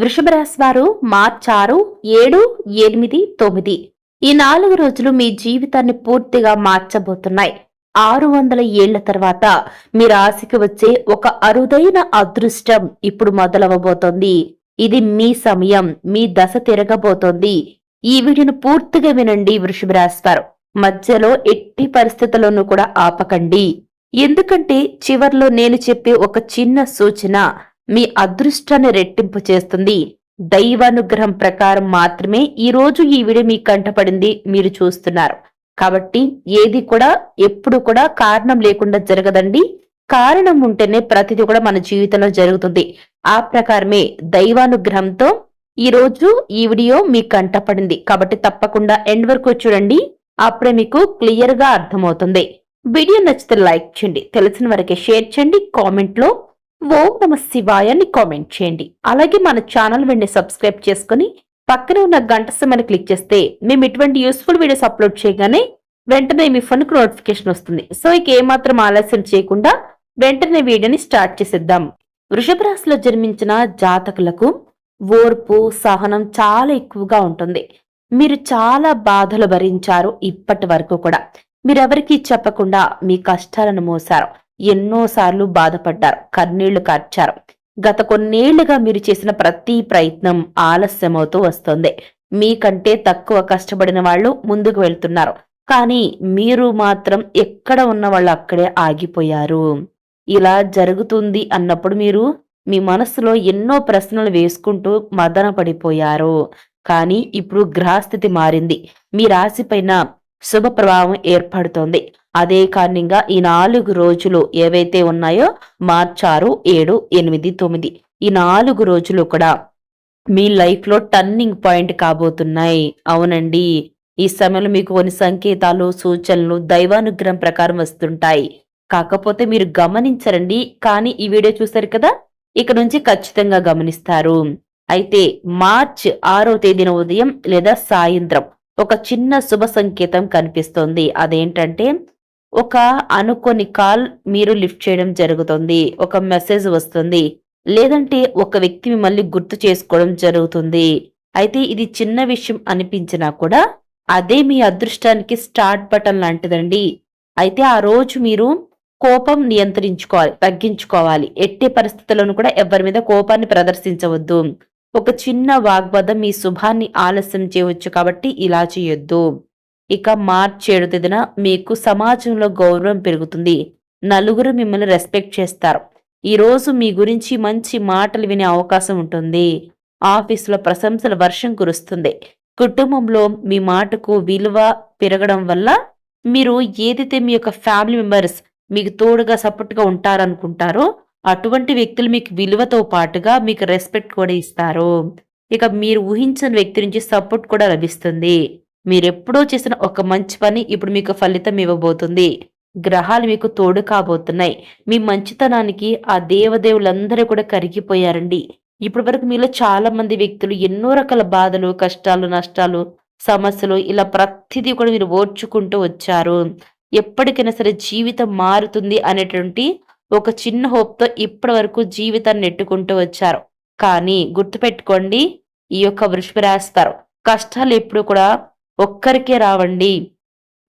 వృషభ రాశి వారు మార్చి 6, 7, 8, 9 ఈ 4 రోజులు మీ జీవితాన్ని పూర్తిగా మార్చబోతున్నాయి. 600 ఏళ్ల తర్వాత మీ రాశికి వచ్చే ఒక అరుదైన అదృష్టం ఇప్పుడు మొదలవబోతోంది. ఇది మీ సమయం, మీ దశ తిరగబోతోంది. ఈ వీడియోను పూర్తిగా వినండి వృషభ రాశి వారు. మధ్యలో ఎట్టి పరిస్థితుల్లోనూ కూడా ఆపకండి. ఎందుకంటే చివర్లో నేను చెప్పే ఒక చిన్న సూచన మీ అదృష్టాన్ని రెట్టింపు చేస్తుంది. దైవానుగ్రహం ప్రకారం మాత్రమే ఈ రోజు ఈ వీడియో మీ కంటపడింది, మీరు చూస్తున్నారు. కాబట్టి ఏది కూడా ఎప్పుడు కూడా కారణం లేకుండా జరగదండి. కారణం ఉంటేనే ప్రతిదీ కూడా మన జీవితంలో జరుగుతుంది. ఆ ప్రకారమే దైవానుగ్రహంతో ఈ రోజు ఈ వీడియో మీ కంటపడింది. కాబట్టి తప్పకుండా ఎండ్ వరకు చూడండి. అప్పుడే మీకు క్లియర్ గా అర్థమవుతుంది. వీడియో నచ్చితే లైక్ చేయండి, తెలిసిన వారికి షేర్ చేయండి, కామెంట్ లో ఓం నమ శివాయ అని కామెంట్ చేయండి. అలాగే మన ఛానల్ వెండి సబ్స్క్రైబ్ చేసుకుని పక్కనే ఉన్న గంట సింబల్ క్లిక్ చేస్తే మేము ఇటువంటి యూస్ఫుల్ వీడియోస్ అప్లోడ్ చేయగానే వెంటనే మీ ఫోన్ కు నోటిఫికేషన్ వస్తుంది. సో ఇక ఏమాత్రం ఆలస్యం చేయకుండా వెంటనే వీడియోని స్టార్ట్ చేసేద్దాం. వృషభ రాశిలో జన్మించిన జాతకులకు ఓర్పు, సహనం చాలా ఎక్కువగా ఉంటుంది. మీరు చాలా బాధలు భరించారు. ఇప్పటి వరకు కూడా మీరెవరికీ చెప్పకుండా మీ కష్టాలను మోసారు. ఎన్నోసార్లు బాధపడ్డారు, కన్నీళ్లు కార్చారు. గత కొన్నేళ్లుగా మీరు చేసిన ప్రతి ప్రయత్నం ఆలస్యమవుతూ వస్తోంది. మీకంటే తక్కువ కష్టపడిన వాళ్ళు ముందుకు వెళ్తున్నారు. కానీ మీరు మాత్రం ఎక్కడ ఉన్న వాళ్ళు అక్కడే ఆగిపోయారు. ఇలా జరుగుతుంది అన్నప్పుడు మీరు మీ మనసులో ఎన్నో ప్రశ్నలు వేసుకుంటూ మదన పడిపోయారు. కానీ ఇప్పుడు గ్రహస్థితి మారింది. మీ రాశిపైన శుభ ప్రభావం ఏర్పడుతోంది. అదే కారణంగా ఈ 4 రోజులు ఏవైతే ఉన్నాయో మార్చి 6, 7, 8, 9 ఈ 4 రోజులు కూడా మీ లైఫ్ లో టర్నింగ్ పాయింట్ కాబోతున్నాయి. అవునండి, ఈ సమయంలో మీకు కొన్ని సంకేతాలు, సూచనలు దైవానుగ్రహం ప్రకారం వస్తుంటాయి. కాకపోతే మీరు గమనించరండి. కానీ ఈ వీడియో చూశారు కదా, ఇక నుంచి ఖచ్చితంగా గమనిస్తారు. అయితే మార్చి 6వ తేదీన ఉదయం లేదా సాయంత్రం ఒక చిన్న శుభ సంకేతం కనిపిస్తోంది. అదేంటంటే ఒక అనుకోని కాల్ మీరు లిఫ్ట్ చేయడం జరుగుతుంది. ఒక మెసేజ్ వస్తుంది, లేదంటే ఒక వ్యక్తి మిమ్మల్ని గుర్తు చేసుకోవడం జరుగుతుంది. అయితే ఇది చిన్న విషయం అనిపించినా కూడా అదే మీ అదృష్టానికి స్టార్ట్ బటన్ లాంటిదండి. అయితే ఆ రోజు మీరు కోపం నియంత్రించుకోవాలి, తగ్గించుకోవాలి. ఎట్టి పరిస్థితుల్లోనూ కూడా ఎవరి మీద కోపాన్ని ప్రదర్శించవద్దు. ఒక చిన్న వాగ్వాదం మీ శుభాన్ని ఆలస్యం చేయవచ్చు. కాబట్టి ఇలా చేయొద్దు. ఇక మార్చి 7వ తేదీన మీకు సమాజంలో గౌరవం పెరుగుతుంది. నలుగురు మిమ్మల్ని రెస్పెక్ట్ చేస్తారు. ఈ రోజు మీ గురించి మంచి మాటలు వినే అవకాశం ఉంటుంది. ఆఫీసులో ప్రశంసల వర్షం కురుస్తుంది. కుటుంబంలో మీ మాటకు విలువ పెరగడం వల్ల మీరు ఏదైతే మీ యొక్క ఫ్యామిలీ మెంబర్స్ మీకు తోడుగా సపోర్ట్గా ఉంటారనుకుంటారో అటువంటి వ్యక్తులు మీకు విలువతో పాటుగా మీకు రెస్పెక్ట్ కూడా ఇస్తారు. ఇక మీరు ఊహించని వ్యక్తి నుంచి సపోర్ట్ కూడా లభిస్తుంది. మీరెప్పుడో చేసిన ఒక మంచి పని ఇప్పుడు మీకు ఫలితం ఇవ్వబోతుంది. గ్రహాలు మీకు తోడు కాబోతున్నాయి. మీ మంచితనానికి ఆ దేవదేవులందరూ కూడా కరిగిపోయారండి. ఇప్పటి వరకు మీలో చాలా మంది వ్యక్తులు ఎన్నో రకాల బాధలు, కష్టాలు, నష్టాలు, సమస్యలు ఇలా ప్రతిదీ కూడా మీరు ఓర్చుకుంటూ వచ్చారు. ఎప్పటికైనా సరే జీవితం మారుతుంది అనేటువంటి ఒక చిన్న హోప్తో ఇప్పటి వరకు జీవితాన్ని నెట్టుకుంటూ వచ్చారు. కానీ గుర్తుపెట్టుకోండి, ఈ యొక్క వృషభ రాశి వారు కష్టాలు ఎప్పుడు కూడా ఒక్కరికే రావండి.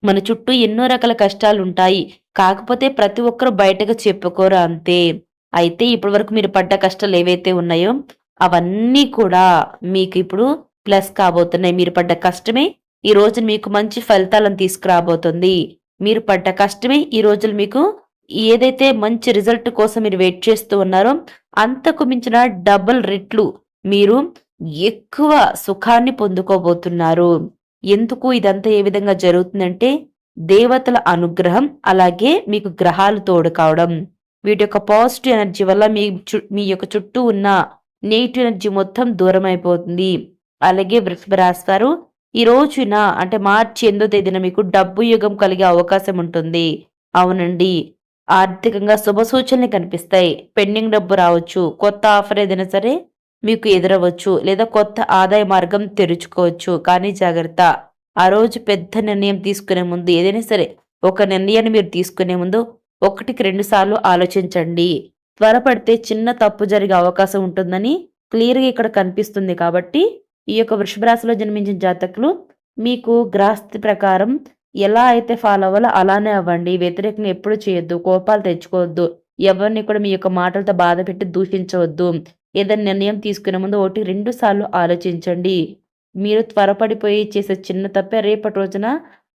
మన చుట్టూ ఎన్నో రకాల కష్టాలు ఉంటాయి. కాకపోతే ప్రతి ఒక్కరు బయటకు చెప్పుకోరు, అంతే. అయితే ఇప్పటి వరకు మీరు పడ్డ కష్టాలు ఏవైతే ఉన్నాయో అవన్నీ కూడా మీకు ఇప్పుడు ప్లస్ కాబోతున్నాయి. మీరు పడ్డ కష్టమే ఈ రోజు మీకు మంచి ఫలితాలను తీసుకురాబోతుంది. మీరు పడ్డ కష్టమే ఈ రోజులు మీకు ఏదైతే మంచి రిజల్ట్ కోసం మీరు వెయిట్ చేస్తూ ఉన్నారో అంతకు మించిన డబుల్ రెట్లు మీరు ఎక్కువ సుఖాన్ని పొందుకోబోతున్నారు. ఎందుకు ఇదంతా ఏ విధంగా జరుగుతుందంటే దేవతల అనుగ్రహం, అలాగే మీకు గ్రహాలు తోడు కావడం. వీటి యొక్క పాజిటివ్ ఎనర్జీ వల్ల మీ యొక్క చుట్టూ ఉన్న నెగిటివ్ ఎనర్జీ మొత్తం దూరం అయిపోతుంది. అలాగే వృషభ రాశి వారు ఈ రోజున అంటే మార్చి 8వ తేదీన మీకు డబ్బు యుగం కలిగే అవకాశం ఉంటుంది. అవునండి, ఆర్థికంగా శుభ సూచనలు కనిపిస్తాయి. పెండింగ్ డబ్బు రావచ్చు, కొత్త ఆఫర్ ఏదైనా సరే మీకు ఎదురవచ్చు, లేదా కొత్త ఆదాయ మార్గం తెరుచుకోవచ్చు. కానీ జాగ్రత్త, ఆ రోజు పెద్ద నిర్ణయం తీసుకునే ముందు, ఏదైనా సరే ఒక నిర్ణయాన్ని మీరు తీసుకునే ముందు 1కి 2 సార్లు ఆలోచించండి. త్వరపడితే చిన్న తప్పు జరిగే అవకాశం ఉంటుందని క్లియర్‌గా ఇక్కడ కనిపిస్తుంది కాబట్టి, ఈ యొక్క వృషభ రాశిలో జన్మించిన జాతకులు మీకు గ్రహస్థితి ప్రకారం ఎలా అయితే ఫాలో అవ్వాలో అలానే అవ్వండి. వ్యతిరేకంగా ఎప్పుడు చేయొద్దు. కోపాలు తెచ్చుకోవద్దు. ఎవరిని కూడా మీ యొక్క మాటలతో బాధపెట్టి దూషించవద్దు. ఏదైనా నిర్ణయం తీసుకునే ముందు 1, 2 సార్లు ఆలోచించండి. మీరు త్వరపడిపోయి చేసే చిన్న తప్పే రేపటి రోజున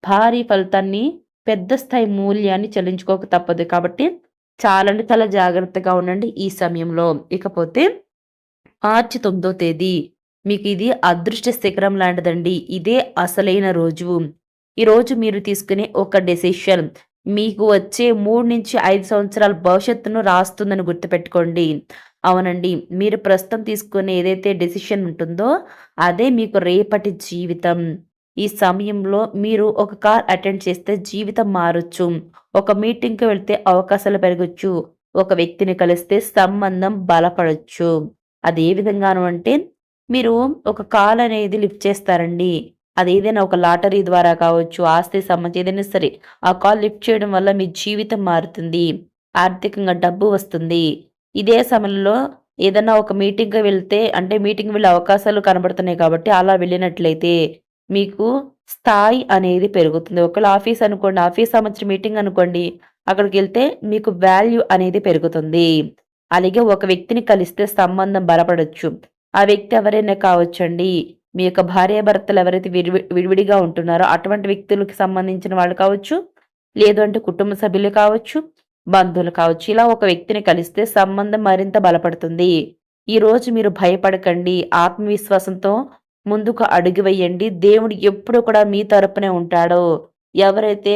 భారీ ఫలితాన్ని, పెద్ద స్థాయి మూల్యాన్ని చెల్లించుకోక తప్పదు. కాబట్టి చాలా అంటే చాలా జాగ్రత్తగా ఉండండి ఈ సమయంలో. ఇకపోతే మార్చి 9వ తేదీ మీకిది అదృష్ట శిఖరం లాంటిదండి. ఇదే అసలైన రోజు. ఈరోజు మీరు తీసుకునే ఒక డెసిషన్ మీకు వచ్చే 3-5 సంవత్సరాల భవిష్యత్తును రాస్తుందని గుర్తుపెట్టుకోండి. అవునండి. మీరు ప్రస్తుతం తీసుకునే ఏదైతే డెసిషన్ ఉంటుందో అదే మీకు రేపటి జీవితం. ఈ సమయంలో మీరు ఒక కాల్ అటెండ్ చేస్తే జీవితం మారొచ్చు. ఒక మీటింగ్‌కి వెళ్తే అవకాశాలు పెరగొచ్చు. ఒక వ్యక్తిని కలిస్తే సంబంధం బలపడొచ్చు. అది ఏ విధంగాను అంటే, మీరు ఒక కాల్ అనేది లిఫ్ట్ చేస్తారండి. అదేదైనా ఒక లాటరీ ద్వారా కావచ్చు, ఆస్తికి సంబంధించి ఏదైనా సరే. ఆ కాల్ లిఫ్ట్ చేయడం వల్ల మీ జీవితం మారుతుంది. ఆర్థికంగా డబ్బు వస్తుంది. ఇదే సమయంలో ఏదన్నా ఒక మీటింగ్‌కి వెళ్తే అంటే మీటింగ్‌కి వెళ్ళే అవకాశాలు కనబడుతున్నాయి కాబట్టి అలా వెళ్ళినట్లయితే మీకు స్థాయి అనేది పెరుగుతుంది. ఒకవేళ ఆఫీస్ అనుకోండి, ఆఫీస్ సంబంధించిన మీటింగ్ అనుకోండి. అక్కడికెళ్తే మీకు వాల్యూ అనేది పెరుగుతుంది. అలాగే ఒక వ్యక్తిని కలిస్తే సంబంధం బలపడొచ్చు. ఆ వ్యక్తి ఎవరైనా కావచ్చండి. మీ యొక్క భార్యాభర్తలు ఎవరైతే విడివిడిగా ఉంటున్నారో అటువంటి వ్యక్తులకి సంబంధించిన వాళ్ళు కావచ్చు. లేదు అంటే కుటుంబ సభ్యులు కావచ్చు, బంధువులు కావచ్చు. ఇలా ఒక వ్యక్తిని కలిస్తే సంబంధం మరింత బలపడుతుంది. ఈరోజు మీరు భయపడకండి. ఆత్మవిశ్వాసంతో ముందుకు అడుగు వేయండి. దేవుడు ఎప్పుడు కూడా మీ తరపునే ఉంటాడు. ఎవరైతే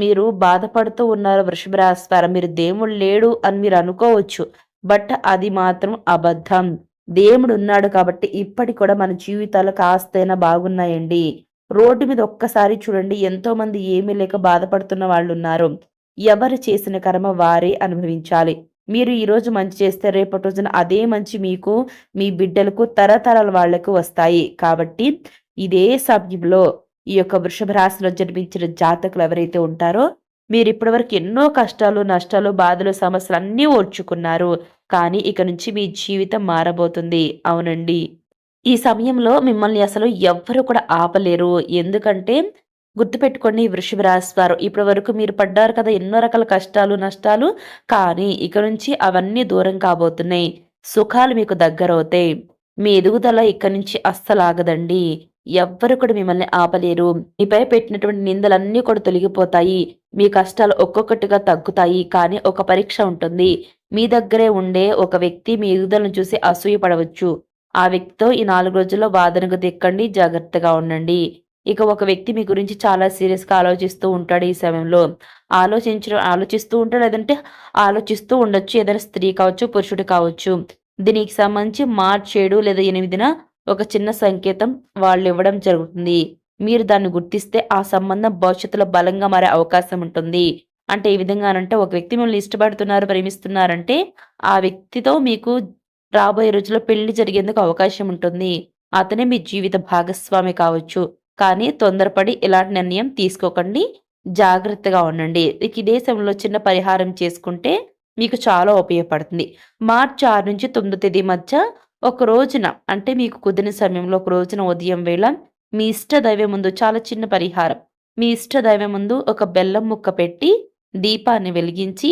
మీరు బాధపడుతూ ఉన్నారో వృషభ రాశి వారు, మీరు దేవుడు లేడు అని మీరు అనుకోవచ్చు. బట్ అది మాత్రం అబద్ధం. దేవుడున్నాడు కాబట్టి ఇప్పటికి కూడా మన జీవితాలు కాస్తైనా బాగున్నాయండి. రోడ్డు మీద ఒక్కసారి చూడండి, ఎంతోమంది ఏమీ లేక బాధపడుతున్న వాళ్ళున్నారు. ఎవరు చేసిన కర్మ వారే అనుభవించాలి. మీరు ఈరోజు మంచి చేస్తే రేపటి రోజున అదే మంచి మీకు, మీ బిడ్డలకు, తరతరాల వాళ్లకు వస్తాయి. కాబట్టి ఇదే సమయంలో ఈ యొక్క వృషభ రాశిలో జన్మించిన జాతకులు ఎవరైతే ఉంటారో మీరిప్పటి వరకు ఎన్నో కష్టాలు, నష్టాలు, బాధలు, సమస్యలు అన్నీ ఓర్చుకున్నారు. కానీ ఇక నుంచి మీ జీవితం మారబోతుంది. అవునండి. ఈ సమయంలో మిమ్మల్ని అసలు ఎవ్వరు కూడా ఆపలేరు. ఎందుకంటే గుర్తుపెట్టుకోండి, వృషభ రాశి వారు ఇప్పటి వరకు మీరు పడ్డారు కదా ఎన్నో రకాల కష్టాలు, నష్టాలు. కానీ ఇక నుంచి అవన్నీ దూరం కాబోతున్నాయి. సుఖాలు మీకు దగ్గరవుతాయి. మీ ఎదుగుదల ఇక్కడి నుంచి అస్సలాగదండి. ఎవ్వరు కూడా మిమ్మల్ని ఆపలేరు. మీపై పెట్టినటువంటి నిందలన్నీ కూడా తొలగిపోతాయి. మీ కష్టాలు ఒక్కొక్కటిగా తగ్గుతాయి. కానీ ఒక పరీక్ష ఉంటుంది. మీ దగ్గరే ఉండే ఒక వ్యక్తి మీ ఎదుగుదలను చూసి అసూయపడవచ్చు. ఆ వ్యక్తితో ఈ 4 రోజుల్లో వాదనకు దిక్కండి. జాగ్రత్తగా ఉండండి. ఇక ఒక వ్యక్తి మీ గురించి చాలా సీరియస్‌గా ఆలోచిస్తూ ఉంటాడు ఈ సమయంలో. ఆలోచిస్తూ ఉంటాడు, లేదంటే ఆలోచిస్తూ ఉండొచ్చు. ఏదైనా స్త్రీ కావచ్చు, పురుషుడు కావచ్చు. దీనికి సంబంధించి మార్చి 7 లేదా 8న ఒక చిన్న సంకేతం వాళ్ళివ్వడం జరుగుతుంది. మీరు దాన్ని గుర్తిస్తే ఆ సంబంధం భవిష్యత్తులో బలంగా మారే అవకాశం ఉంటుంది. అంటే ఏ విధంగానంటే, ఒక వ్యక్తి మిమ్మల్ని ఇష్టపడుతున్నారు, ప్రేమిస్తున్నారంటే ఆ వ్యక్తితో మీకు రాబోయే రోజుల్లో పెళ్లి జరిగేందుకు అవకాశం ఉంటుంది. అతనే మీ జీవిత భాగస్వామి కావచ్చు. కానీ తొందరపడి ఇలాంటి నిర్ణయం తీసుకోకండి. జాగ్రత్తగా ఉండండి. ఇక ఇదే సమయంలో చిన్న పరిహారం చేసుకుంటే మీకు చాలా ఉపయోగపడుతుంది. మార్చి 6 నుంచి 9 తేదీ మధ్య ఒక రోజున అంటే మీకు కుదిరిన సమయంలో ఒక రోజున ఉదయం వేళ మీ ఇష్ట దైవం ముందు చాలా చిన్న పరిహారం. మీ ఇష్ట దైవం ముందు ఒక బెల్లం ముక్క పెట్టి దీపాన్ని వెలిగించి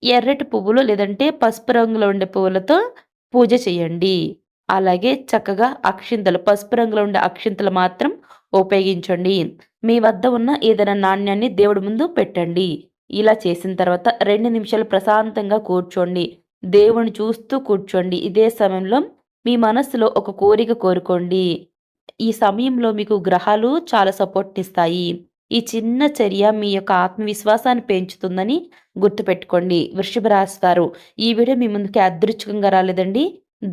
ఎర్రటి పువ్వులు లేదంటే పసుపు రంగులో ఉండే పువ్వులతో పూజ చేయండి. అలాగే చక్కగా అక్షింతలు, పసుపు రంగులో ఉండే అక్షింతలు మాత్రం ఉపయోగించండి. మీ వద్ద ఉన్న ఏదైనా నాణ్యాన్ని దేవుడి ముందు పెట్టండి. ఇలా చేసిన తర్వాత 2 నిమిషాలు ప్రశాంతంగా కూర్చోండి. దేవుడిని చూస్తూ కూర్చోండి. ఇదే సమయంలో మీ మనస్సులో ఒక కోరిక కోరుకోండి. ఈ సమయంలో మీకు గ్రహాలు చాలా సపోర్ట్ ఇస్తాయి. ఈ చిన్న చర్య మీ యొక్క ఆత్మవిశ్వాసాన్ని పెంచుతుందని గుర్తుపెట్టుకోండి. వృషభ రాశి వారు, ఈ వీడియో మీ ముందుకి యాదృచ్ఛికంగా రాలేదండి.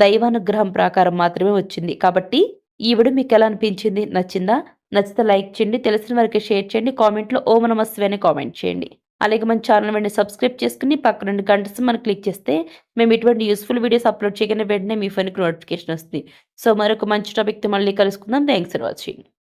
దైవానుగ్రహం ప్రకారం మాత్రమే వచ్చింది. కాబట్టి ఈ వీడియో మీకు ఎలా అనిపించింది? నచ్చిందా? నచ్చితే లైక్ చేయండి. తెలిసిన వారికి షేర్ చేయండి. కామెంట్‌లో ఓం నమః శివాయ అని కామెంట్ చేయండి. అలాగే మన ఛానల్ వెంటనే సబ్స్క్రైబ్ చేసుకుని పక్కన 2 గంట సింబల్‌ని క్లిక్ చేస్తే మేము ఇటువంటి యూస్‌ఫుల్ వీడియోస్ అప్‌లోడ్ చేయగానే వెంటనే మీ ఫోన్‌కి నోటిఫికేషన్ వస్తుంది. సో మరొక మంచి టాపిక్‌తో మళ్ళీ కలుసుకుందాం. Thanks for watching.